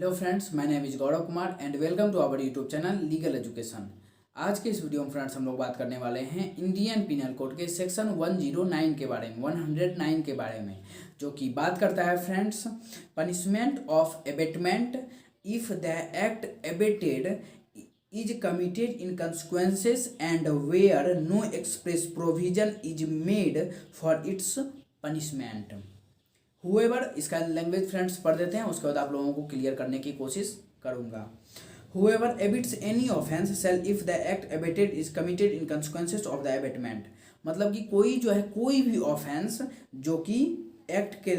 Hello friends, my name is Gaurav Kumar and welcome to our YouTube channel legal education. आज के इस video में friends हम लोग बात करने वाले हैं इंडियन पिनल कोड के सेक्शन 109 के बारे में, 109 के बारे में, जो कि बात करता है friends punishment of abetment if the act abetted is committed in consequences and where no express provision is made for its punishment. However इसका लैंग्वेज फ्रेंड्स पढ़ देते हैं, उसके बाद आप लोगों को क्लियर करने की कोशिश करूंगा। However abets any offence shall if the act abetted is committed in consequences of the abetment. मतलब कि कोई जो है कोई भी ऑफेंस जो कि एक्ट के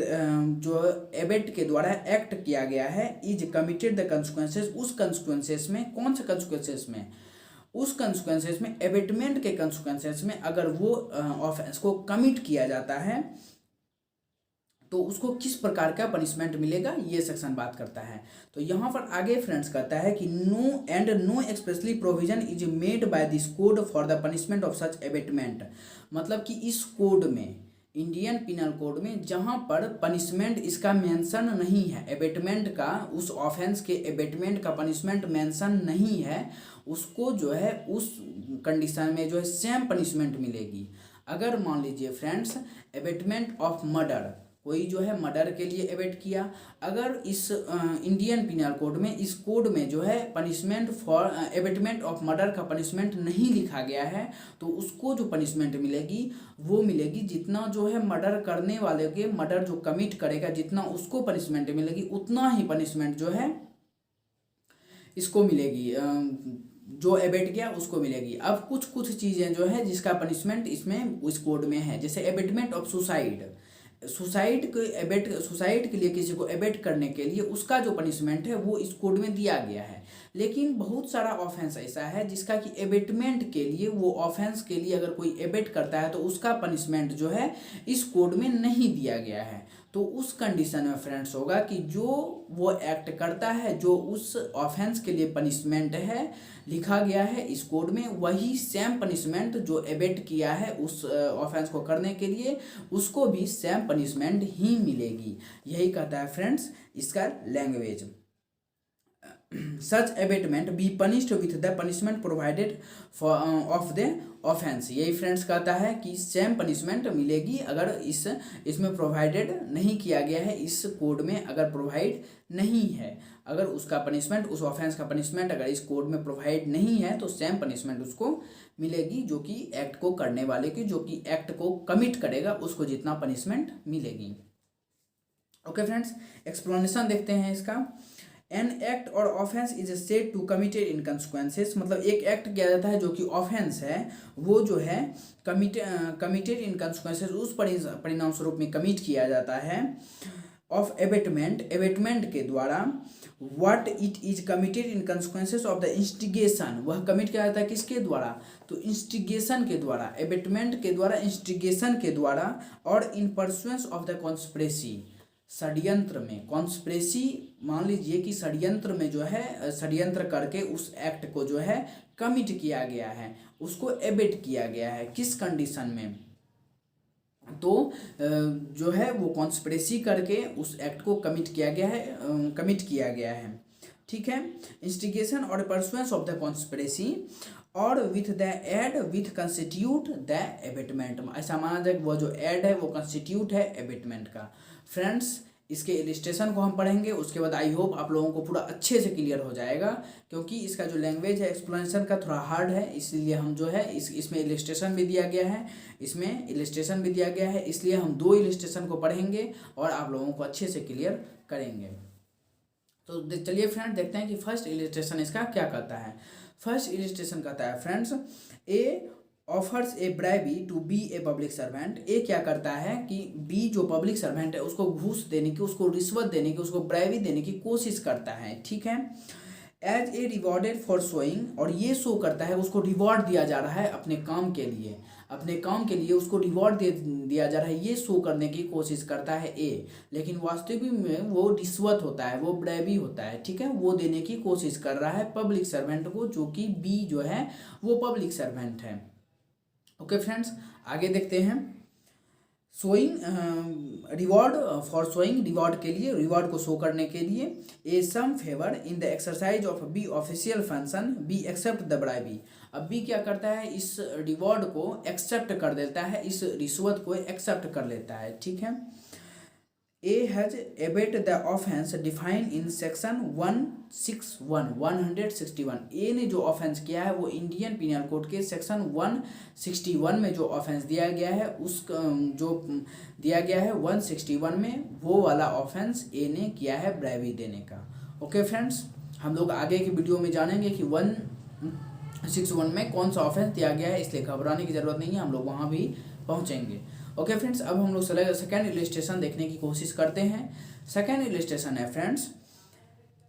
जो एबेट के द्वारा एक्ट किया गया है इज कमिटेड द कंसिक्वेंसेस, उस कंसिक्वेंसेस में कौन से कंसिक्वेंसेस में, उस कंसिक्वेंसेस में एबेटमेंट के कंसिक्वेंसेस में अगर वो ऑफेंस को कमिट किया जाता है तो उसको किस प्रकार का पनिशमेंट मिलेगा, ये सेक्शन बात करता है। तो यहाँ पर आगे फ्रेंड्स कहता है कि no expressly provision is made by this code for the punishment of such abetment. मतलब कि इस कोड में, इंडियन पिनल कोड में, जहाँ पर पनिशमेंट इसका मेंशन नहीं है, एबेटमेंट का, उस ऑफेंस के एबेटमेंट का पनिशमेंट मेंशन नहीं है, उसको जो है उस कंडीशन में जो है सेम पनिशमेंट मिलेगी। अगर मान लीजिए फ्रेंड्स एबेटमेंट ऑफ मर्डर, कोई जो है मर्डर के लिए एबेट किया, अगर इस इंडियन पिनल कोड में, इस कोड में जो है punishment for abetment of murder का पनिशमेंट नहीं लिखा गया है, तो उसको जो पनिशमेंट मिलेगी वो मिलेगी जितना जो है मर्डर करने वाले के, मर्डर जो कमिट करेगा जितना उसको पनिशमेंट मिलेगी उतना ही पनिशमेंट जो है इसको मिलेगी, जो एबेट किया उसको मिलेगी। अब कुछ चीज़ें जो है जिसका पनिशमेंट इसमें इस कोड में है, जैसे एबेटमेंट ऑफ सुसाइड, सुसाइड के लिए किसी को एबेट करने के लिए उसका जो पनिशमेंट है वो इस कोड में दिया गया है। लेकिन बहुत सारा ऑफेंस ऐसा है जिसका कि एबेटमेंट के लिए, वो ऑफेंस के लिए अगर कोई एबेट करता है तो उसका पनिशमेंट जो है इस कोड में नहीं दिया गया है। तो उस कंडीशन में फ्रेंड्स होगा कि जो वो एक्ट करता है, जो उस ऑफेंस के लिए पनिशमेंट है लिखा गया है इस कोड में, वही सेम पनिशमेंट जो एबेट किया है उस ऑफेंस को करने के लिए, उसको भी सेम पनिशमेंट ही मिलेगी। यही कहता है फ्रेंड्स इसका language. Such abetment be punished with the punishment provided of the offence. यही फ्रेंड्स कहता है कि सेम पनिशमेंट मिलेगी अगर इसमें प्रोवाइडेड नहीं किया गया है, इस कोड में अगर प्रोवाइड नहीं है, अगर उसका पनिशमेंट, उस ऑफेंस का पनिशमेंट अगर इस कोड में प्रोवाइड नहीं है तो सेम पनिशमेंट उसको मिलेगी जो कि एक्ट को करने वाले की, जो कि एक्ट को कमिट करेगा उसको जितना पनिशमेंट मिलेगी। ओके फ्रेंड्स, एक्सप्लेनेशन देखते हैं इसका। An act or offence is said to committed in consequences. मतलब एक एक्ट किया जाता है जो कि ऑफेंस है, वो जो है कमिटेड इन कंसिक्वेंसेस, उस परिणाम स्वरूप में कमिट किया जाता है ऑफ एबेटमेंट, एबेटमेंट के द्वारा। What it is committed in consequences of the instigation, वह कमिट किया जाता है किसके द्वारा, तो इंस्टिगेशन के द्वारा, एबेटमेंट के द्वारा, इंस्टिगेशन के द्वारा, और इन परसुएंस ऑफ द कॉन्स्पिरेसी, षड्यंत्र में। कॉन्स्पिरेसी, मान लीजिए कि षड्यंत्र में जो है, षड्यंत्र करके उस एक्ट को जो है कमिट किया गया है, उसको एबेट किया गया है, किस कंडीशन में, तो जो है वो कॉन्स्पिरेसी करके उस एक्ट को कमिट किया गया है, ठीक है। Instigation or pursuance of the conspiracy or with the aid with constitute the abetment. ऐसा माना जाए वो जो एड है वो कंस्टिट्यूट है एबेटमेंट का। फ्रेंड्स इसके इलिस्ट्रेशन को हम पढ़ेंगे, उसके बाद आई होप आप लोगों को पूरा अच्छे से क्लियर हो जाएगा, क्योंकि इसका जो लैंग्वेज है एक्सप्लेनेशन का थोड़ा हार्ड है, इसलिए हम जो है इसमें इलिस्ट्रेशन भी दिया गया है, इसलिए हम 2 इलिस्ट्रेशन को पढ़ेंगे और आप लोगों को अच्छे से क्लियर करेंगे। तो चलिए फ्रेंड देखते हैं कि फर्स्ट इलिस्ट्रेशन इसका क्या कहता है। फर्स्ट इलिस्ट्रेशन कहता है friends, A offers a bribe to B a public servant. A क्या करता है कि बी जो पब्लिक सर्वेंट है उसको घूस देने की, उसको रिश्वत देने की, उसको ब्राइबी देने की कोशिश करता है, ठीक है। As a rewarded for showing, और ये शो करता है, उसको रिवॉर्ड दिया जा रहा है अपने काम के लिए, उसको रिवॉर्ड दिया जा रहा है, ये शो करने की कोशिश करता है ए, लेकिन वास्तविक में वो रिश्वत होता है, वो ब्राइबी होता है, ठीक है। वो देने की कोशिश कर रहा है पब्लिक सर्वेंट को, जो कि बी जो है वो पब्लिक सर्वेंट है। ओके फ्रेंड्स, आगे देखते हैं। Showing reward for showing, reward के लिए, रिवॉर्ड को शो करने के लिए। A some favour in the exercise of B official function, B accept the bribe. अब बी क्या करता है, इस रिवॉर्ड को एक्सेप्ट कर देता है, इस रिश्वत को एक्सेप्ट कर लेता है, ठीक है। A has Abbott the offence define in section 161। ए ने जो ऑफेंस किया है वो इंडियन पिनल कोड के सेक्शन 161 में जो ऑफेंस दिया गया है, उस जो दिया गया है 161 में, वो वाला ऑफेंस ए ने किया है ब्राइबरी देने का। ओके फ्रेंड्स, हम लोग आगे की वीडियो में जानेंगे कि 161 में कौन सा ऑफेंस दिया गया है, इसलिए घबराने की ज़रूरत नहीं है, हम लोग वहाँ भी पहुँचेंगे। ओके फ्रेंड्स, अब हम लोग सेकेंड इलस्ट्रेशन देखने की कोशिश करते हैं। सेकेंड इलस्ट्रेशन है friends,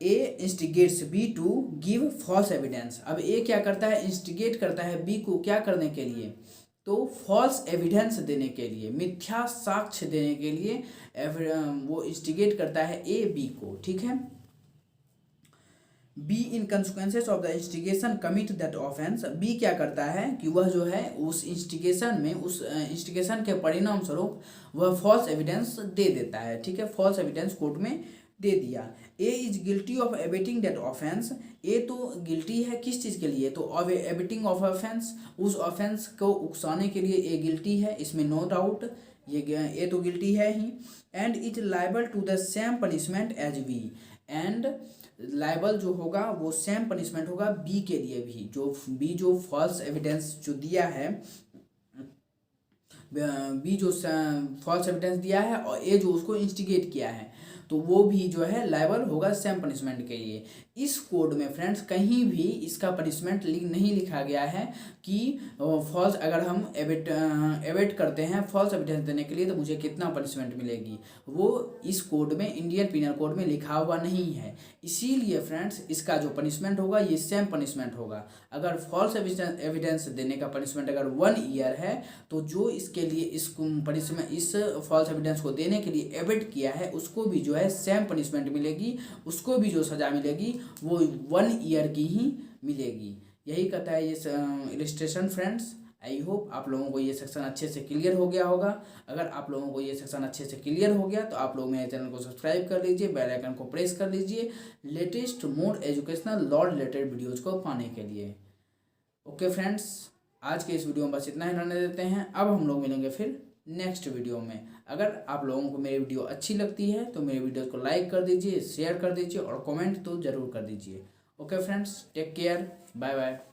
A instigates B to give false evidence. अब ए क्या करता है, इंस्टिगेट करता है बी को क्या करने के लिए, तो फॉल्स एविडेंस देने के लिए, मिथ्या साक्ष्य देने के लिए वो इंस्टिगेट करता है ए बी को, ठीक है। B in consequences of the instigation commit that offence. B क्या करता है कि वह जो है उस इंस्टिगेशन में, उस इंस्टिगेशन के परिणाम स्वरूप वह फॉल्स एविडेंस दे देता है, ठीक है। फॉल्स एविडेंस कोर्ट में दे दिया। A is guilty of abetting that offence. A तो गिल्टी है किस चीज़ के लिए, तो एबेटिंग ऑफ ऑफेंस, उस ऑफेंस को उकसाने के लिए ए गिल्टी है, इसमें नो डाउट, ये ए तो गिल्टी है ही। And is liable to the same punishment as B. And liable जो होगा वो सेम पनिशमेंट होगा बी के लिए भी, जो बी जो फॉल्स एविडेंस जो दिया है, बी जो फॉल्स एविडेंस दिया है और ए जो उसको इंस्टिगेट किया है, तो वो भी जो है लायबल होगा सेम पनिशमेंट के लिए। इस कोड में फ्रेंड्स कहीं भी इसका पनिशमेंट नहीं लिखा गया है कि फॉल्स, अगर हम एवेट करते हैं फॉल्स एविडेंस देने के लिए तो मुझे कितना पनिशमेंट मिलेगी, वो इस कोड में, इंडियन पिनल कोड में लिखा हुआ नहीं है। इसीलिए फ्रेंड्स इसका जो पनिशमेंट होगा ये सेम पनिशमेंट होगा। अगर फॉल्स एविडेंस देने का पनिशमेंट अगर 1 ईयर है, तो जो इसके लिए इस पनिशमेंट, इस फॉल्स एविडेंस को देने के लिए एवेट किया है, उसको भी जो है सेम पनिशमेंट मिलेगी, उसको भी जो सज़ा मिलेगी वो 1 ईयर की ही मिलेगी। यही कहता है ये इलस्ट्रेशन फ्रेंड्स। आई होप आप लोगों को ये सेक्शन अच्छे से क्लियर हो गया होगा। अगर आप लोगों को ये सेक्शन अच्छे से क्लियर हो गया तो आप लोग मेरे चैनल को सब्सक्राइब कर लीजिए, बेल आइकन को प्रेस कर लीजिए लेटेस्ट मोर एजुकेशनल लॉ रिलेटेड वीडियोज को पाने के लिए। ओके फ्रेंड्स, आज के इस वीडियो में बस इतना ही रहने देते हैं। अब हम लोग मिलेंगे फिर नेक्स्ट वीडियो में। अगर आप लोगों को मेरी वीडियो अच्छी लगती है तो मेरे वीडियो को लाइक कर दीजिए, शेयर कर दीजिए और कमेंट तो ज़रूर कर दीजिए। Okay friends, take care, bye bye.